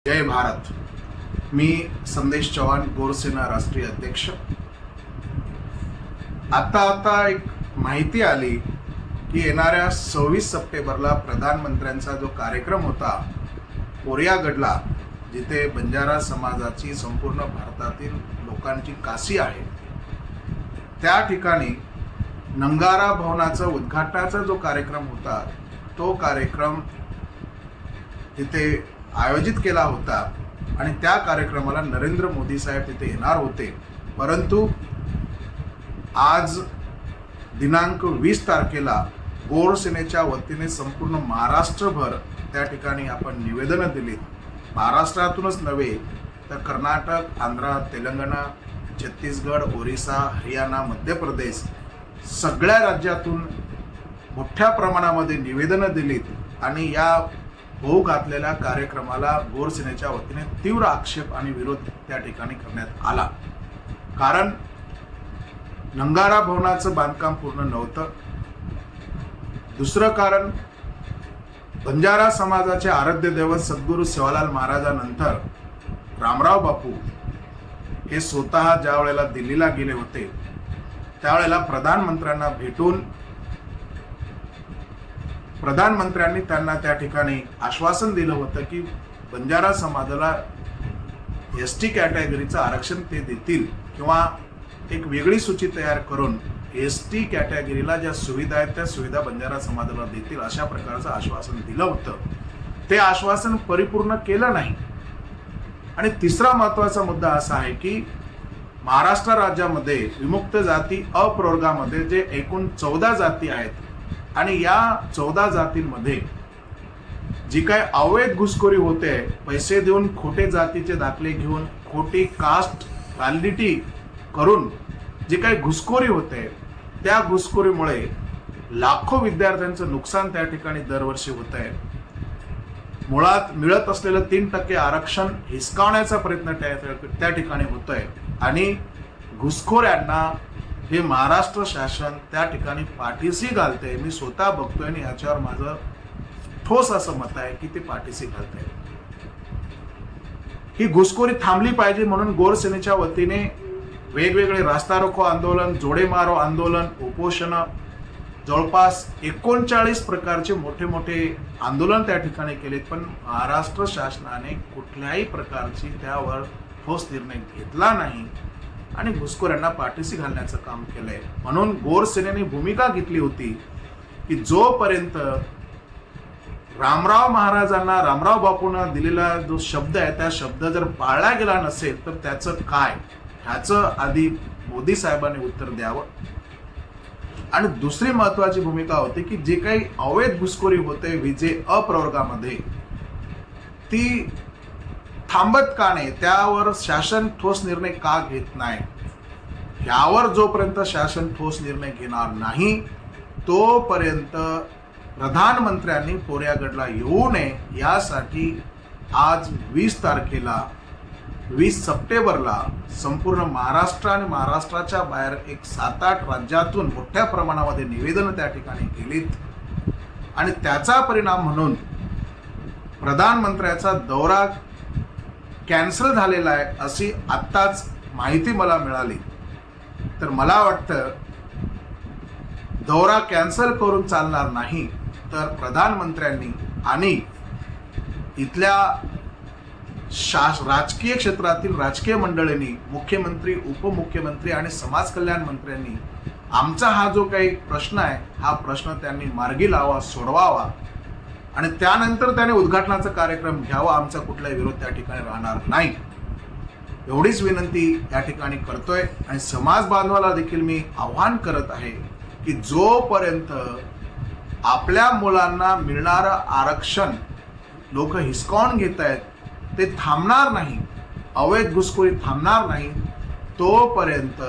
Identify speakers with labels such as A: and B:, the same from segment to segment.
A: जय भारत। मी संदेश चव्हाण, गोरसेना राष्ट्रीय अध्यक्ष। आता एक माहिती आली की येणाऱ्या 26 सप्टेंबरला प्रधानमंत्र्यांचा जो कार्यक्रम होता कोरियागडला, जिथे बंजारा समाजाची संपूर्ण भारतातील लोकांची काशी आहे, त्या ठिकाणी नंगारा भवनाचा उद्घाटनाचा जो कार्यक्रम होता, तो कार्यक्रम तिथे आयोजित केला होता आणि त्या कार्यक्रमाला नरेंद्र मोदी साहेब तिथे येणार होते। परंतु आज दिनांक 20 तारखेला गोरसेनेच्या वतीने संपूर्ण महाराष्ट्रभर त्या ठिकाणी आपण निवेदन दिली। महाराष्ट्रातूनच नव्हे तर कर्नाटक, आंध्र, तेलंगणा, छत्तीसगड, ओरिसा, हरियाणा, मध्य प्रदेश सगळ्या राज्यातून मोठ्या प्रमाणामध्ये निवेदन दिलीत आणि या होऊ घातलेल्या कार्यक्रमाला गोरसेनेच्या वतीने तीव्र आक्षेप आणि विरोध त्या ठिकाणी करण्यात आला। कारण नंगारा भवनाचं बांधकाम पूर्ण नव्हतं। दुसरं कारण, बंजारा समाजाचे आराध्य दैवत सद्गुरू सेवालाल महाराजांनंतर रामराव बापू हे स्वतः ज्या वेळेला दिल्लीला गेले होते, त्यावेळेला प्रधानमंत्र्यांना भेटून प्रधानमंत्र्यांनी त्यांना त्या ठिकाणी आश्वासन दिलं होतं की बंजारा समाजाला एसटी कॅटेगरीचं आरक्षण ते देतील किंवा एक वेगळी सूची तयार करून एसटी कॅटेगरीला ज्या सुविधा आहेत त्या सुविधा बंजारा समाजाला देतील, अशा प्रकारचं आश्वासन दिलं होतं। ते आश्वासन परिपूर्ण केलं नाही। आणि तिसरा महत्त्वाचा मुद्दा असा आहे की महाराष्ट्र राज्यामध्ये विमुक्त जाती अप्रवर्गामध्ये जे एकूण 14 जाती आहेत आणि या 14 जातींमध्ये जी काय अवैध घुसखोरी होते, पैसे देऊन खोटे जातीचे दाखले घेऊन खोटी कास्ट व्हॅलिडिटी करून जी काही घुसखोरी होते, त्या घुसखोरीमुळे लाखो विद्यार्थ्यांचं नुकसान त्या ठिकाणी दरवर्षी होत आहे। मुळात मिळत असलेलं 3% आरक्षण हिसकावण्याचा प्रयत्न त्या ठिकाणी होतोय आणि घुसखोऱ्यांना हे महाराष्ट्र शासन त्या ठिकाणी पाठीशी घालते। मी स्वतः बघतोय आणि याच्यावर माझं ठोस असं मत आहे की ते पाठीशी घालते। ही घुसखोरी थांबली पाहिजे म्हणून गोरसेनेच्या वतीने वेगवेगळे रास्ता रोको आंदोलन, जोडे मारो आंदोलन, उपोषण, जवळपास 39 प्रकारचे मोठे मोठे आंदोलन त्या ठिकाणी केलेत, पण महाराष्ट्र शासनाने कुठल्याही प्रकारची त्यावर ठोस निर्णय घेतला नाही आणि घुसखोऱ्यांना पाठीशी घालण्याचं काम केलंय। म्हणून गोरसेनेने भूमिका घेतली होती की जोपर्यंत रामराव महाराजांना, रामराव बापूंना दिलेला जो शब्द आहे त्या शब्द जर पाळला गेला नसेल तर त्याचं काय, ह्याचं आधी मोदी साहेबांनी उत्तर द्यावं। आणि दुसरी महत्वाची भूमिका होती की जे काही अवैध घुसखोरी होते विजे अप्रवर्गामध्ये, ती थांबत का नाही, त्यावर शासन ठोस निर्णय का घेत नाही, यावर जोपर्यंत शासन ठोस निर्णय घेणार नाही तोपर्यंत प्रधानमंत्र्यांनी कोरियागडला येऊ नये, यासाठी आज 20 तारखेला 20 सप्टेंबरला संपूर्ण महाराष्ट्र आणि महाराष्ट्राच्या बाहेर एक 7-8 राज्यातून मोठ्या प्रमाणामध्ये निवेदन त्या ठिकाणी केलीत आणि त्याचा परिणाम म्हणून प्रधानमंत्र्याचा दौरा कॅन्सल झालेला आहे अशी आत्ताच माहिती मला मिळाली। तर मला वाटतं दौरा कॅन्सल करून चालणार नाही, तर प्रधानमंत्र्यांनी आणि इथल्या राजकीय क्षेत्रातील राजकीय मंडळींनी, मुख्यमंत्री, उपमुख्यमंत्री आणि समाज कल्याण मंत्र्यांनी आमचा हा जो काही प्रश्न आहे हा प्रश्न त्यांनी मार्गी लावा, सोडवावा आणि त्यानंतर त्याने उद्घाटनाचा कार्यक्रम घ्यावा। आमचा कुठलाही विरोध त्या ठिकाणी राहणार नाही, एवढीच विनंती या ठिकाणी करतोय। आणि समाज बांधवाला देखील मी आव्हान करत आहे की जोपर्यंत आपल्या मुलांना मिळणारं आरक्षण लोक हिसकावून घेत आहेत ते थांबणार नाही, अवैध घुसखोरी थांबणार नाही, तोपर्यंत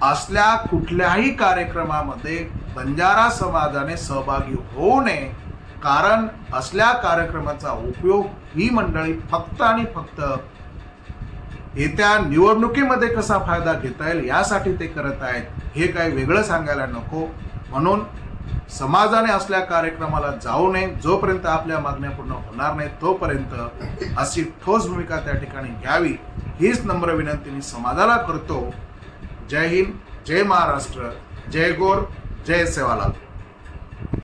A: असल्या कुठल्याही कार्यक्रमामध्ये बंजारा समाजाने सहभागी होऊ नये। कारण असल्या कार्यक्रमाचा उपयोग ही मंडळी फक्त आणि फक्त येत्या निवडणुकीमध्ये कसा फायदा घेता येईल यासाठी ते करत आहेत, हे काही वेगळं सांगायला नको। म्हणून समाजाने असल्या कार्यक्रमाला जाऊ नये, जोपर्यंत आपल्या मागण्या पूर्ण होणार नाहीत तोपर्यंत अशी ठोस भूमिका त्या ठिकाणी घ्यावी हीच नम्र विनंती मी समाजाला करतो। जय हिंद, जय महाराष्ट्र, जय गौर, जय सेवालाल।